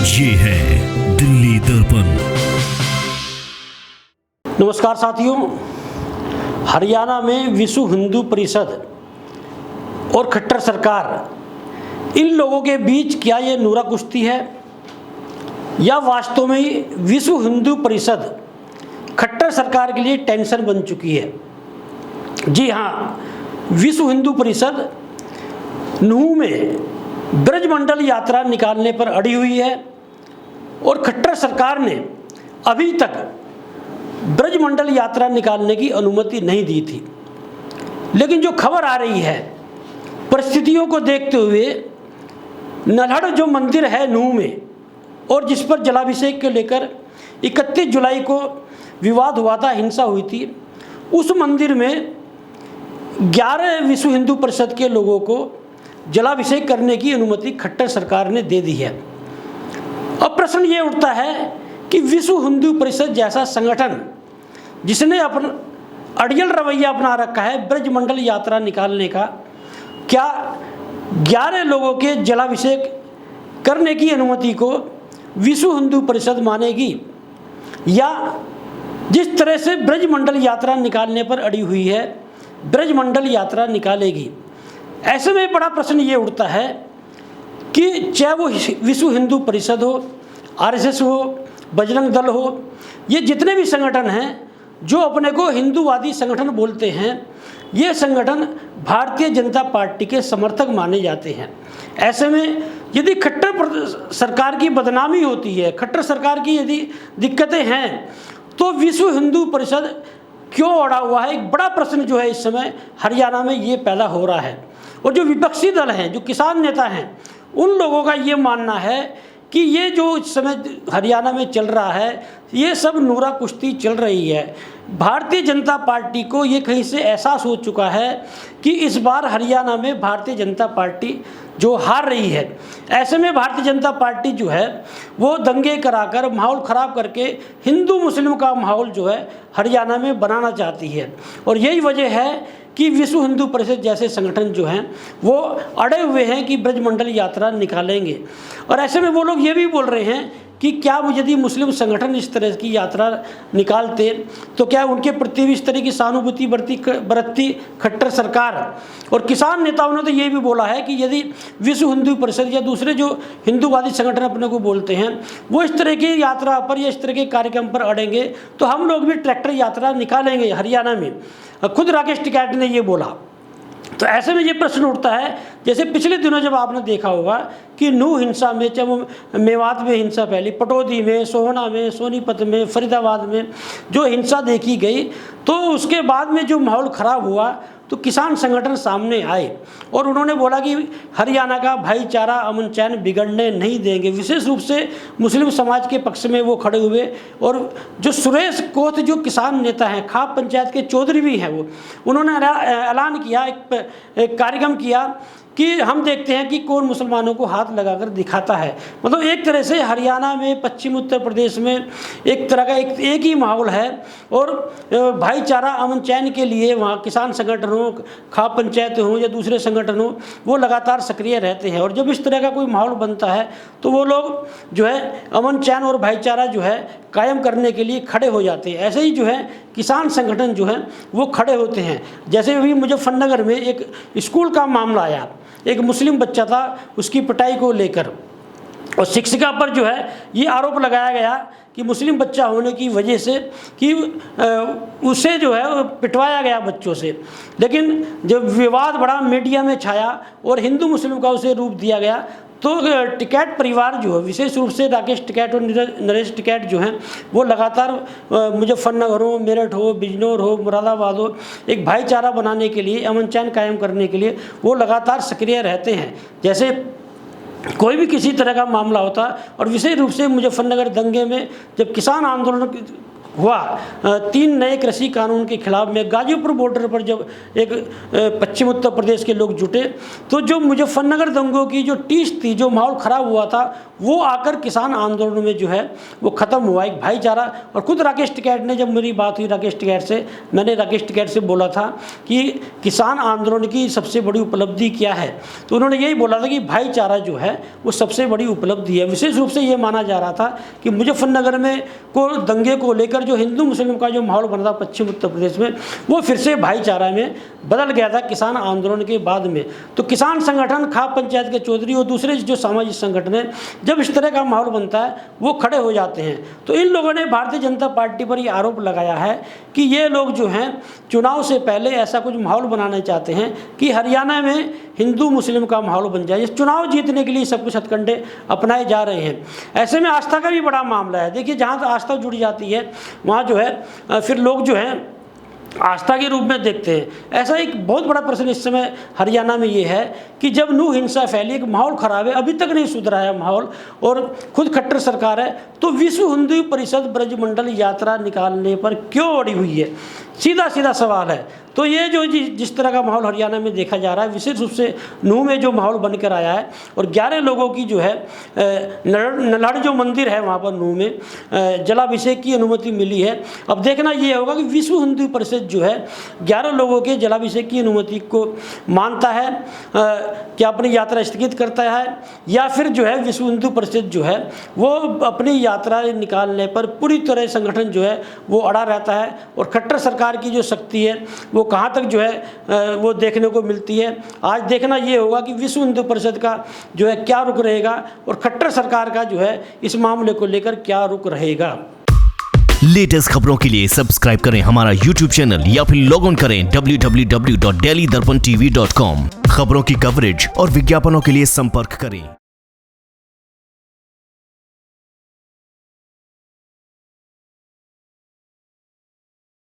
ये है दिल्ली दर्पण। नमस्कार साथियों, हरियाणा में विश्व हिंदू परिषद और खट्टर सरकार, इन लोगों के बीच क्या ये नूरा कुश्ती है या वास्तव में विश्व हिंदू परिषद खट्टर सरकार के लिए टेंशन बन चुकी है। जी हाँ, विश्व हिंदू परिषद नूह में ब्रजमंडल यात्रा निकालने पर अड़ी हुई है और खट्टर सरकार ने अभी तक ब्रजमंडल यात्रा निकालने की अनुमति नहीं दी थी। लेकिन जो खबर आ रही है, परिस्थितियों को देखते हुए नल्हड़ जो मंदिर है नूह में और जिस पर जलाभिषेक को लेकर 31 जुलाई को विवाद हुआ था, हिंसा हुई थी, उस मंदिर में 11 विश्व हिंदू परिषद के लोगों को जलाभिषेक करने की अनुमति खट्टर सरकार ने दे दी है। अब प्रश्न ये उठता है कि विश्व हिंदू परिषद जैसा संगठन जिसने अपन अड़ियल रवैया अपना रखा है ब्रजमंडल यात्रा निकालने का, क्या 11 लोगों के जलाभिषेक करने की अनुमति को विश्व हिंदू परिषद मानेगी, या जिस तरह से ब्रजमंडल यात्रा निकालने पर अड़ी हुई है ब्रजमंडल यात्रा निकालेगी। ऐसे में बड़ा प्रश्न ये उठता है कि चाहे वो विश्व हिंदू परिषद हो, आरएसएस हो, बजरंग दल हो, ये जितने भी संगठन हैं जो अपने को हिंदूवादी संगठन बोलते हैं, ये संगठन भारतीय जनता पार्टी के समर्थक माने जाते हैं। ऐसे में यदि खट्टर सरकार की बदनामी होती है, खट्टर सरकार की यदि दिक्कतें हैं, तो विश्व हिंदू परिषद क्यों अड़ा हुआ है? एक बड़ा प्रश्न जो है इस समय हरियाणा में ये पैदा हो रहा है। और जो विपक्षी दल हैं, जो किसान नेता हैं, उन लोगों का ये मानना है कि ये जो इस समय हरियाणा में चल रहा है, ये सब नूरा कुश्ती चल रही है। भारतीय जनता पार्टी को ये कहीं से एहसास हो चुका है कि इस बार हरियाणा में भारतीय जनता पार्टी जो हार रही है। ऐसे में भारतीय जनता पार्टी जो है वो दंगे कराकर, माहौल ख़राब करके हिंदू मुस्लिम का माहौल जो है हरियाणा में बनाना चाहती है। और यही वजह है कि विश्व हिंदू परिषद जैसे संगठन जो हैं वो अड़े हुए हैं कि ब्रजमंडल यात्रा निकालेंगे। और ऐसे में वो लोग ये भी बोल रहे हैं कि क्या यदि मुस्लिम संगठन इस तरह की यात्रा निकालते तो क्या उनके प्रति भी इस तरह की सहानुभूति बरतती खट्टर सरकार। और किसान नेताओं ने तो ये भी बोला है कि यदि विश्व हिंदू परिषद या दूसरे जो हिंदूवादी संगठन अपने को बोलते हैं वो इस तरह की यात्रा पर या इस तरह के कार्यक्रम पर अड़ेंगे तो हम लोग भी ट्रैक्टर यात्रा निकालेंगे हरियाणा में। खुद राकेश टिकैत ने ये बोला। तो ऐसे में ये प्रश्न उठता है, जैसे पिछले दिनों जब आपने देखा होगा कि नूह हिंसा में, चाहे वो मेवात में हिंसा फैली, पटौदी में, सोहना में, सोनीपत में, फरीदाबाद में जो हिंसा देखी गई, तो उसके बाद में जो माहौल ख़राब हुआ तो किसान संगठन सामने आए और उन्होंने बोला कि हरियाणा का भाईचारा, अमन चैन बिगड़ने नहीं देंगे। विशेष रूप से मुस्लिम समाज के पक्ष में वो खड़े हुए। और जो सुरेश कोथ जो किसान नेता हैं, खाप पंचायत के चौधरी भी हैं, वो उन्होंने ऐलान किया, एक कार्यक्रम किया कि हम देखते हैं कि कौन मुसलमानों को हाथ लगाकर दिखाता है। मतलब एक तरह से हरियाणा में, पश्चिम उत्तर प्रदेश में एक तरह का एक ही माहौल है और भाईचारा, अमन चैन के लिए वहाँ किसान संगठन हो, खाप पंचायत हो या दूसरे संगठन हो, वो लगातार सक्रिय रहते हैं। और जब इस तरह का कोई माहौल बनता है तो वो लोग जो है अमन चैन और भाईचारा जो है कायम करने के लिए खड़े हो जाते हैं। ऐसे ही जो है किसान संगठन जो है वो खड़े होते हैं। जैसे अभी मुजफ्फरनगर में एक स्कूल का मामला आया, एक मुस्लिम बच्चा था, उसकी पिटाई को लेकर और शिक्षिका पर जो है ये आरोप लगाया गया कि मुस्लिम बच्चा होने की वजह से कि उसे जो है पिटवाया गया बच्चों से। लेकिन जब विवाद बड़ा मीडिया में छाया और हिंदू मुस्लिम का उसे रूप दिया गया तो टिकैत परिवार जो है, विशेष रूप से राकेश टिकैत और नरेश टिकैत जो हैं वो लगातार मुजफ्फरनगर हो, मेरठ हो, बिजनौर हो, मुरादाबाद हो, एक भाईचारा बनाने के लिए, अमन चैन कायम करने के लिए वो लगातार सक्रिय रहते हैं। जैसे कोई भी किसी तरह का मामला होता और विशेष रूप से मुजफ्फरनगर दंगे में जब किसान आंदोलन हुआ 3 नए कृषि कानून के खिलाफ में गाजीपुर बॉर्डर पर जब एक पश्चिम उत्तर प्रदेश के लोग जुटे, तो जो मुजफ्फरनगर दंगों की जो टीस थी, जो माहौल ख़राब हुआ था, वो आकर किसान आंदोलन में जो है वो ख़त्म हुआ एक भाईचारा। और खुद राकेश टिकैत ने, जब मेरी बात हुई राकेश टिकैत से, मैंने राकेश टिकैत से बोला था कि किसान आंदोलन की सबसे बड़ी उपलब्धि क्या है, तो उन्होंने यही बोला था कि भाईचारा जो है वो सबसे बड़ी उपलब्धि है। विशेष रूप से ये माना जा रहा था कि मुजफ्फरनगर में को दंगे को लेकर जो हिंदू मुस्लिम का जो माहौल बना था पश्चिम उत्तर प्रदेश में, वो फिर से भाईचारा में बदल गया था किसान आंदोलन के बाद में। तो किसान संगठन, खाप पंचायत के चौधरी और दूसरे जो सामाजिक संगठन हैं, जब इस तरह का माहौल बनता है वो खड़े हो जाते हैं। तो इन लोगों ने भारतीय जनता पार्टी पर ये आरोप लगाया है कि ये लोग जो हैं चुनाव से पहले ऐसा कुछ माहौल बनाना चाहते हैं कि हरियाणा में हिंदू मुस्लिम का माहौल बन जाए। इस चुनाव जीतने के लिए सब कुछ हथकंडे अपनाए जा रहे हैं। ऐसे में आस्था का भी बड़ा मामला है। देखिए, जहाँ आस्था जुड़ जाती है वहाँ जो है फिर लोग जो हैं आस्था के रूप में देखते हैं। ऐसा एक बहुत बड़ा प्रश्न इस समय हरियाणा में ये है कि जब नू हिंसा फैली, एक माहौल ख़राब है, अभी तक नहीं सुधरा है माहौल, और खुद खट्टर सरकार है, तो विश्व हिंदू परिषद ब्रजमंडल यात्रा निकालने पर क्यों अड़ी हुई है? सीधा सीधा सवाल है। तो ये जो जिस तरह का माहौल हरियाणा में देखा जा रहा है, विशेष रूप से नूह में जो माहौल बनकर आया है, और 11 लोगों की जो है नलहड़ जो मंदिर है वहाँ पर नूह में जलाभिषेक की अनुमति मिली है। अब देखना ये होगा कि विश्व हिंदू परिषद जो है 11 लोगों के जलाभिषेक की अनुमति को मानता है, क्या अपनी यात्रा स्थगित करता है, या फिर जो है विश्व हिंदू परिषद जो है वो अपनी यात्रा निकालने पर पूरी तरह संगठन जो है वो अड़ा रहता है। और खट्टर सरकार की जो शक्ति है वो कहाँ तक जो है वो देखने को मिलती है। आज देखना ये होगा कि विश्व हिंदू परिषद का जो है क्या रुख रहेगा, और खट्टर सरकार का जो है इस मामले को लेकर क्या रुख रहेगा। लेटेस्ट खबरों के लिए सब्सक्राइब करें हमारा YouTube चैनल या फिर लॉग ऑन करें www.delhidarpantv.com। खबरों की कवरेज और विज्ञापनों के लिए संपर्क करें।